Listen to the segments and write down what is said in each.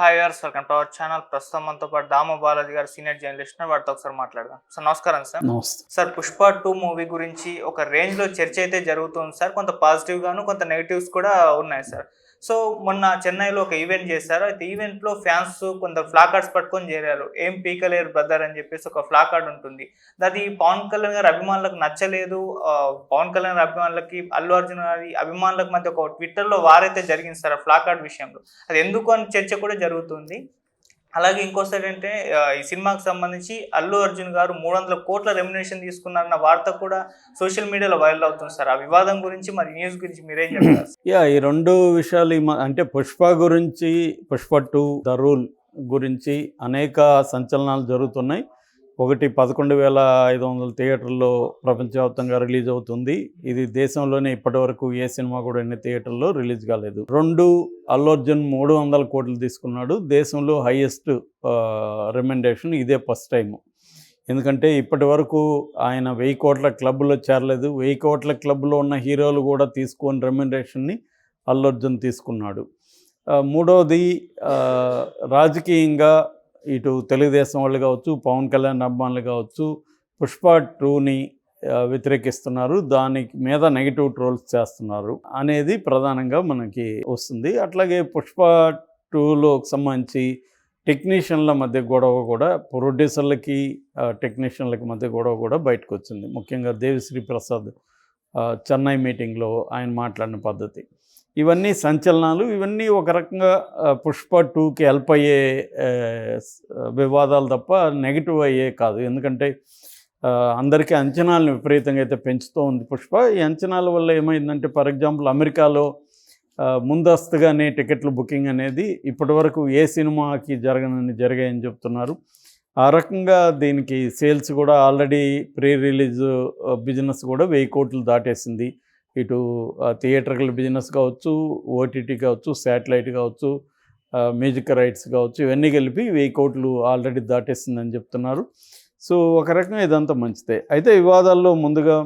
Hi viewers, welcome to our channel. ప్రస్తుతం మనతో పాటు దాము బాలాజీ గారు సీనియర్ జర్నలిస్ట్, వారితో ఒకసారి మాట్లాడదాం. సార్ నమస్కారం సార్. నమస్తే సార్, పుష్ప 2 మూవీ గురించి ఒక రేంజ్లో చర్చ అయితే జరుగుతుంది సార్. కొంత పాజిటివ్ గాను కొంత నెగిటివ్స్ కూడా ఉన్నాయి సార్. సో మొన్న చెన్నైలో ఒక ఈవెంట్ చేశారు. అయితే ఈవెంట్లో ఫ్యాన్స్ కొంత ఫ్లాకార్డ్స్ పట్టుకొని చేరారు. ఏం పీకలేరు బ్రదర్ అని చెప్పేసి ఒక ఫ్లాకార్డ్ ఉంటుంది. అది పవన్ కళ్యాణ్ గారి అభిమానులకు నచ్చలేదు. పవన్ కళ్యాణ్ గారి అభిమానులకి, అల్లు అర్జున్ గారి అభిమానులకు మధ్య ఒక ట్విట్టర్లో వారైతే జరిగింది సార్ ఆ ఫ్లాకార్డ్ విషయంలో. అది ఎందుకు అని చర్చ కూడా జరుగుతుంది. అలాగే ఇంకోసారి అంటే ఈ సినిమాకి సంబంధించి అల్లు అర్జున్ గారు 300 కోట్ల రెమ్యునరేషన్ తీసుకున్నారన్న వార్త కూడా సోషల్ మీడియాలో వైరల్ అవుతుంది సార్. ఆ వివాదం గురించి, మరి న్యూస్ గురించి మీరేం చెప్తారు? ఈ రెండు విషయాలు అంటే పుష్ప గురించి, పుష్ప 2 ద రూల్ గురించి అనేక సంచలనాలు జరుగుతున్నాయి. ఒకటి 11,500 థియేటర్లో ప్రపంచవ్యాప్తంగా రిలీజ్ అవుతుంది. ఇది దేశంలోనే ఇప్పటివరకు ఏ సినిమా కూడా ఎన్ని థియేటర్లో రిలీజ్ కాలేదు. 2, అల్లు అర్జున్ 300 కోట్లు తీసుకున్నాడు. దేశంలో హైయెస్ట్ రెమ్యునరేషన్ ఇదే ఫస్ట్ టైం. ఎందుకంటే ఇప్పటి వరకు ఆయన 1000 కోట్ల క్లబ్లో చేరలేదు. 1000 కోట్ల క్లబ్లో ఉన్న హీరోలు కూడా తీసుకొని రెమ్యునరేషన్ని అల్లు అర్జున్ తీసుకున్నాడు. మూడవది, రాజకీయంగా ఇటు తెలుగుదేశం వాళ్ళు కావచ్చు, పవన్ కళ్యాణ్ అభిమానులు కావచ్చు, పుష్ప 2ని వ్యతిరేకిస్తున్నారు. దానికి మీద నెగిటివ్ ట్రోల్స్ చేస్తున్నారు అనేది ప్రధానంగా మనకి వస్తుంది. అట్లాగే పుష్ప 2లో సంబంధించి టెక్నీషియన్ల మధ్య గొడవ కూడా, ప్రొడ్యూసర్లకి టెక్నీషియన్లకి మధ్య గొడవ కూడా బయటకు వచ్చింది. ముఖ్యంగా దేవిశ్రీ ప్రసాద్ చెన్నై మీటింగ్లో ఆయన మాట్లాడిన పద్ధతి, ఇవన్నీ సంచలనాలు. ఇవన్నీ ఒక రకంగా పుష్ప 2కి హెల్ప్ అయ్యే వివాదాలు తప్ప నెగిటివ్ అయ్యే కాదు. ఎందుకంటే అందరికీ అంచనాలను విపరీతంగా అయితే పెంచుతూ ఉంది పుష్ప. ఈ అంచనాల వల్ల ఏమైందంటే, ఫర్ ఎగ్జాంపుల్ అమెరికాలో ముందస్తుగానే టికెట్లు బుకింగ్ అనేది ఇప్పటివరకు ఏ సినిమాకి జరిగాయని చెప్తున్నారు. ఆ రకంగా దీనికి సేల్స్ కూడా ఆల్రెడీ ప్రీ రిలీజ్ బిజినెస్ కూడా 1000 కోట్లు దాటేసింది. ఇటు థియేటర్ల బిజినెస్ కావచ్చు, ఓటీటీ కావచ్చు, శాటిలైట్ కావచ్చు, మ్యూజిక్ రైట్స్ కావచ్చు, ఇవన్నీ కలిపి 1000 కోట్లు ఆల్రెడీ దాటేసిందని చెప్తున్నారు. సో ఒక రకంగా ఇదంతా మంచిదే. అయితే వివాదాల్లో ముందుగా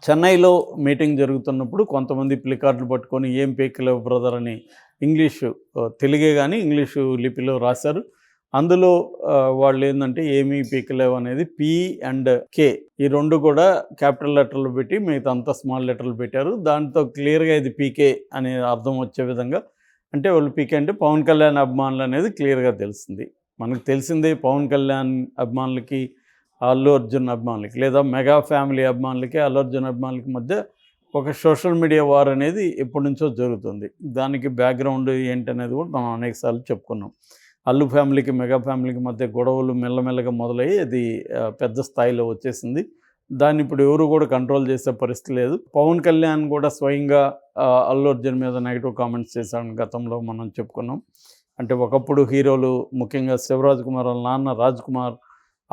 చెన్నైలో మీటింగ్ జరుగుతున్నప్పుడు కొంతమంది ప్లికార్డులు పట్టుకొని ఏం పీకలేవు బ్రదర్ అని తెలుగే కానీ ఇంగ్లీషు లిపిలో రాశారు. అందులో వాళ్ళు ఏంటంటే ఏమీ పీకలేవు అనేది P and K ఈ 2 కూడా క్యాపిటల్ లెటర్లు పెట్టి, మిగతా అంతా స్మాల్ లెటర్లు పెట్టారు. దాంతో క్లియర్గా ఇది PK అనే అర్థం వచ్చే విధంగా, అంటే వాళ్ళు PK అంటే పవన్ కళ్యాణ్ అభిమానులు అనేది క్లియర్గా తెలిసింది. మనకు తెలిసిందే పవన్ కళ్యాణ్ అభిమానులకి, అల్లు అర్జున్ అభిమానులకి, లేదా మెగా ఫ్యామిలీ అభిమానులకి, అల్లు అర్జున్ అభిమానులకి మధ్య ఒక సోషల్ మీడియా వార్ అనేది ఎప్పటి నుంచో జరుగుతుంది. దానికి బ్యాక్గ్రౌండ్ ఏంటనేది కూడా మనం అనేకసార్లు చెప్పుకున్నాం. అల్లు ఫ్యామిలీకి, మెగా ఫ్యామిలీకి మధ్య గొడవలు మెల్లమెల్లగా మొదలయ్యి అది పెద్ద స్థాయిలో వచ్చేసింది. దాన్ని ఇప్పుడు ఎవరు కూడా కంట్రోల్ చేసే పరిస్థితి లేదు. పవన్ కళ్యాణ్ కూడా స్వయంగా అల్లు అర్జున్ మీద నెగిటివ్ కామెంట్స్ చేశాడని గతంలో మనం చెప్పుకున్నాం. అంటే ఒకప్పుడు హీరోలు, ముఖ్యంగా శివరాజ్ కుమార్ వాళ్ళ నాన్న రాజ్ కుమార్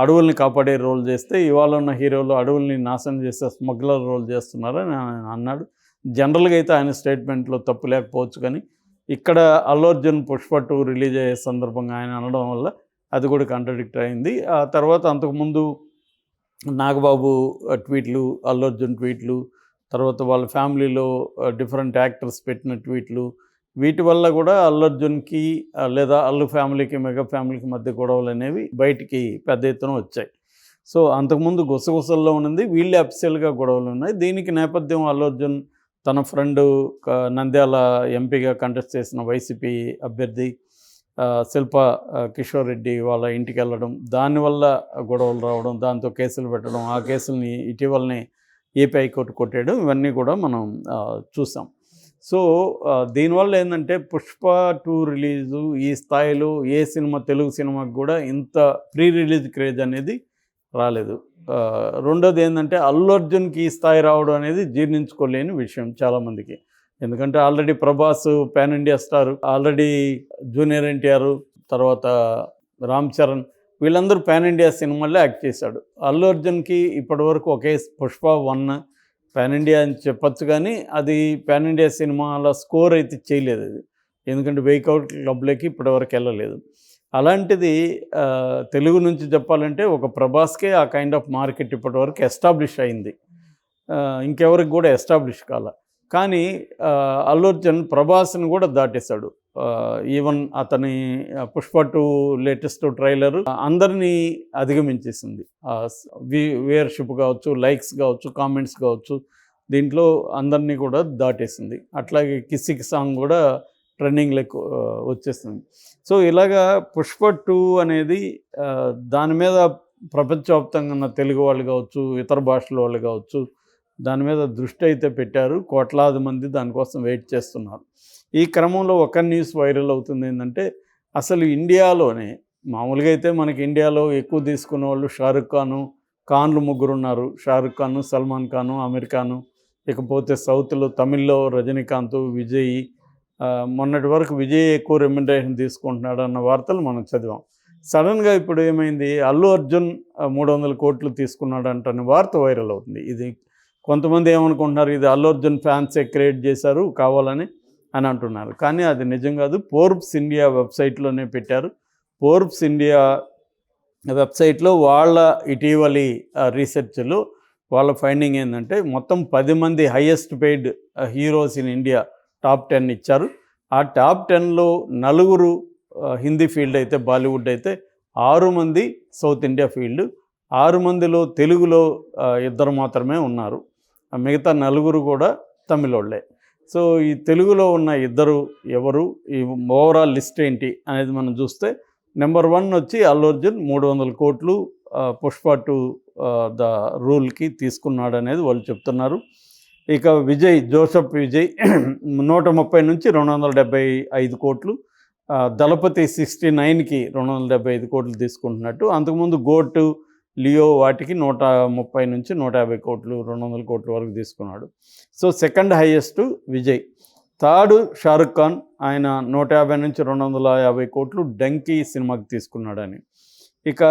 అడవుల్ని కాపాడే రోల్ చేస్తే, ఇవాళ ఉన్న హీరోలు అడవుల్ని నాశనం చేసే స్మగ్లర్ రోల్ చేస్తున్నారని ఆయన అన్నాడు. జనరల్గా అయితే ఆయన స్టేట్మెంట్లో తప్పు లేకపోవచ్చు, కానీ ఇక్కడ అల్లు అర్జున్ పుష్ప 2 రిలీజ్ అయ్యే సందర్భంగా ఆయన అనడం వల్ల అది కూడా కాంట్రడిక్ట్ అయింది. ఆ తర్వాత అంతకుముందు నాగబాబు ట్వీట్లు, అల్లు అర్జున్ ట్వీట్లు, తర్వాత వాళ్ళ ఫ్యామిలీలో డిఫరెంట్ యాక్టర్స్ పెట్టిన ట్వీట్లు, వీటి వల్ల కూడా అల్లు అర్జున్కి లేదా అల్లు ఫ్యామిలీకి, మెగా ఫ్యామిలీకి మధ్య గొడవలు అనేవి బయటికి పెద్ద ఎత్తున వచ్చాయి. సో అంతకుముందు గుసగుసల్లో ఉన్నది, వీళ్ళే అఫీషియల్గా గొడవలు ఉన్నాయి. దీనికి నేపథ్యం అల్లు అర్జున్ తన ఫ్రెండు నంద్యాల ఎంపీగా కంటెస్ట్ చేసిన వైసీపీ అభ్యర్థి శిల్పా కిషోర్ రెడ్డి వాళ్ళ ఇంటికి వెళ్ళడం, దానివల్ల గొడవలు రావడం, దాంతో కేసులు పెట్టడం, ఆ కేసుల్ని ఇటీవలనే ఏపీ హైకోర్టు కొట్టేయడం, ఇవన్నీ కూడా మనం చూసాం. సో దీనివల్ల ఏంటంటే పుష్ప 2 రిలీజు ఈ స్థాయిలో ఏ సినిమా, తెలుగు సినిమాకి కూడా ఇంత ప్రీ రిలీజ్ క్రేజ్ అనేది రాలేదు. రెండోది ఏంటంటే అల్లు అర్జున్కి ఈ స్థాయి రావడం అనేది జీర్ణించుకోలేని విషయం చాలామందికి. ఎందుకంటే already Prabhas pan India star, already junior NTR, తర్వాత రామ్ చరణ్, వీళ్ళందరూ పాన్ ఇండియా సినిమాల్లో యాక్ట్ చేశాడు. అల్లు అర్జున్కి ఇప్పటివరకు ఒకే పుష్ప 1 పాన్ ఇండియా అని చెప్పచ్చు, కానీ అది పాన్ ఇండియా సినిమాల స్కోర్ అయితే చేయలేదు అది. ఎందుకంటే 1000 కోట్ల క్లబ్లోకి ఇప్పటివరకు వెళ్ళలేదు. అలాంటిది తెలుగు నుంచి చెప్పాలంటే ఒక ప్రభాస్కే ఆ కైండ్ ఆఫ్ మార్కెట్ ఇప్పటివరకు ఎస్టాబ్లిష్ అయింది. ఇంకెవరికి కూడా ఎస్టాబ్లిష్ కాల. కానీ అల్లు అర్జున్ ప్రభాస్ని కూడా దాటేశాడు. ఈవెన్ అతని పుష్ప 2 లేటెస్ట్ ట్రైలర్ అందరినీ అధిగమించేసింది. వ్యూయర్షిప్ కావచ్చు, లైక్స్ కావచ్చు, కామెంట్స్ కావచ్చు, దీంట్లో అందరినీ కూడా దాటేసింది. అట్లాగే కిసిక్ సాంగ్ కూడా ట్రెండింగ్లోకి వచ్చేసింది. సో ఇలాగా పుష్ప 2 అనేది దాని మీద ప్రపంచవ్యాప్తంగా ఉన్న తెలుగు వాళ్ళు కావచ్చు, ఇతర భాషల వాళ్ళు కావచ్చు, దాని మీద దృష్టి అయితే పెట్టారు. కోట్లాది మంది దానికోసం వెయిట్ చేస్తున్నారు. ఈ క్రమంలో ఒక న్యూస్ వైరల్ అవుతుంది ఏంటంటే, అసలు ఇండియాలోనే మామూలుగా అయితే మనకి ఇండియాలో ఎక్కువ తీసుకున్న వాళ్ళు షారుఖ్ ఖాన్లు 3 ఉన్నారు. షారుఖ్ ఖాన్, సల్మాన్ ఖాన్, ఆమిర్ ఖాన్, ఇకపోతే సౌత్లో తమిళ్లో రజనీకాంత్, విజయ్. మొన్నటి వరకు విజయ్ ఎక్కువ రెమ్యునరేషన్ తీసుకుంటున్నాడు అన్న వార్తలు మనం చదివాం. సడన్గా ఇప్పుడు ఏమైంది, అల్లు అర్జున్ 300 కోట్లు తీసుకున్నాడు అంటని వార్త వైరల్ అవుతుంది. ఇది కొంతమంది ఏమనుకుంటున్నారు, ఇది అల్లు అర్జున్ ఫ్యాన్సే క్రియేట్ చేశారు కావాలని అని అంటున్నారు. కానీ అది నిజం కాదు. ఫోర్బ్స్ ఇండియా వెబ్సైట్లోనే పెట్టారు. ఫోర్బ్స్ ఇండియా వెబ్సైట్లో వాళ్ళ ఇటీవలి రీసెర్చ్లో వాళ్ళ ఫైండింగ్ ఏంటంటే, మొత్తం 10 మంది highest paid heroes in India top 10 ఇచ్చారు. ఆ టాప్ 10లో 4 హిందీ ఫీల్డ్ అయితే, బాలీవుడ్ అయితే 6 మంది సౌత్ ఇండియా ఫీల్డ్, 6 మందిలో తెలుగులో 2 మాత్రమే ఉన్నారు. మిగతా 4 కూడా తమిళోళ్ళే. సో ఈ తెలుగులో ఉన్న 2 ఎవరు, ఈ ఓవరాల్ లిస్ట్ ఏంటి అనేది మనం చూస్తే, నెంబర్ 1 వచ్చి అల్లు అర్జున్ 300 కోట్లు పుష్ప 2 ద రూల్కి తీసుకున్నాడు అనేది వాళ్ళు చెప్తున్నారు. ఇక జోసెఫ్ విజయ్ 130 నుంచి 275 కోట్లు, దళపతి 69కి 275 కోట్లు తీసుకుంటున్నట్టు. అంతకుముందు గోటు, లియో వాటికి 130 నుంచి 150 కోట్లు, 200 కోట్ల వరకు తీసుకున్నాడు. So second highest Vijay. Third Shahrukh Khan, ఆయన 150 నుంచి 250 కోట్లు డంకీ సినిమాకి తీసుకున్నాడని. ఇక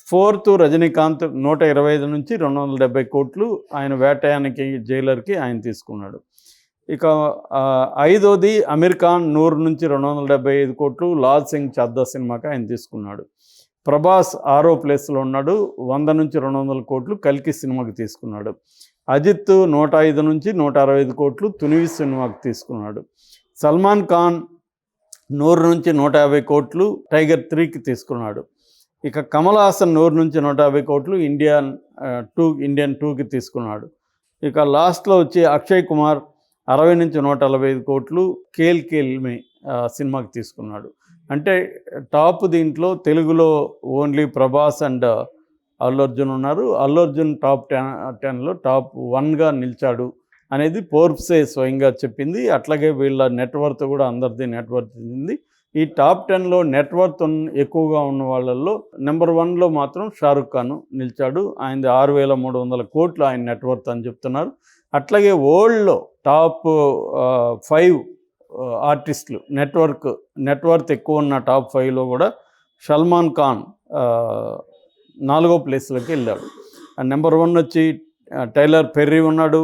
ఫోర్త్ రజనీకాంత్ 125 నుంచి 270 కోట్లు, ఆయన వేటయానికి జైలర్కి ఆయన తీసుకున్నాడు. ఇక ఐదోది అమీర్ ఖాన్ 100 నుంచి 275 కోట్లు, లాల్ సింగ్ చద్దా సినిమాకి ఆయన తీసుకున్నాడు. ప్రభాస్ 6వ ప్లేస్లో ఉన్నాడు, 100 నుంచి 200 కోట్లు కల్కి సినిమాకి తీసుకున్నాడు. అజిత్ 105 నుంచి 165 కోట్లు తునివి సినిమాకి తీసుకున్నాడు. సల్మాన్ ఖాన్ 100 నుంచి 150 కోట్లు టైగర్ 3కి తీసుకున్నాడు. ఇక కమల్ హాసన్ 100 నుంచి 150 కోట్లు ఇండియన్ 2కి తీసుకున్నాడు. ఇక లాస్ట్లో వచ్చి అక్షయ్ కుమార్ 60 నుంచి 145 కోట్లు కేల్ మే సినిమాకి తీసుకున్నాడు. అంటే టాప్ దీంట్లో తెలుగులో ఓన్లీ ప్రభాస్ అండ్ అల్లు అర్జున్ ఉన్నారు. అల్లు అర్జున్ టాప్ 10లో టాప్ 1గా నిలిచాడు అనేది ఫోర్బ్సే స్వయంగా చెప్పింది. అట్లాగే వీళ్ళ నెట్వర్త్ కూడా అందరిది నెట్వర్త్ ఉంది. ఈ టాప్ 10లో నెట్వర్త్ ఎక్కువగా ఉన్న వాళ్ళల్లో నెంబర్ 1లో మాత్రం షారుఖ్ ఖాన్ నిలిచాడు. ఆయనది 6,300 కోట్లు ఆయన నెట్వర్త్ అని చెప్తున్నారు. అట్లాగే వరల్డ్లో టాప్ 5 ఆర్టిస్టులు నెట్వర్త్ ఎక్కువ ఉన్న టాప్ 5లో కూడా సల్మాన్ ఖాన్ 4వ ప్లేస్లోకి వెళ్ళాడు. నెంబర్ 1 వచ్చి టైలర్ పెర్రీ ఉన్నాడు.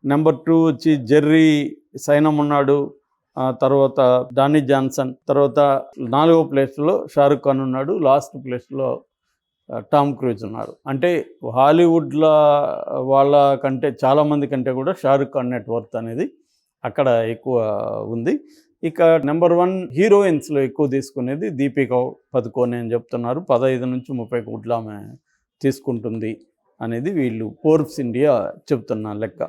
నెంబర్ 2 వచ్చి జెర్రీ సైనమ్ ఉన్నాడు. తర్వాత డానీ జాన్సన్. తర్వాత 4వ ప్లేస్లో షారుఖ్ ఖాన్ ఉన్నాడు. లాస్ట్ ప్లేస్లో టామ్ క్రూజ్ ఉన్నారు. అంటే హాలీవుడ్లో వాళ్ళ కంటే చాలామంది కంటే కూడా షారుఖ్ ఖాన్ నెట్వర్త్ అనేది అక్కడ ఎక్కువ ఉంది. ఇక నెంబర్ 1 హీరోయిన్స్లో ఎక్కువ తీసుకునేది దీపికా పదుకోనే అని చెప్తున్నారు. 15 నుంచి 30 కోట్లు ఆమె తీసుకుంటుంది అనేది వీళ్ళు ఫోర్బ్స్ ఇండియా చెప్తున్న లెక్క.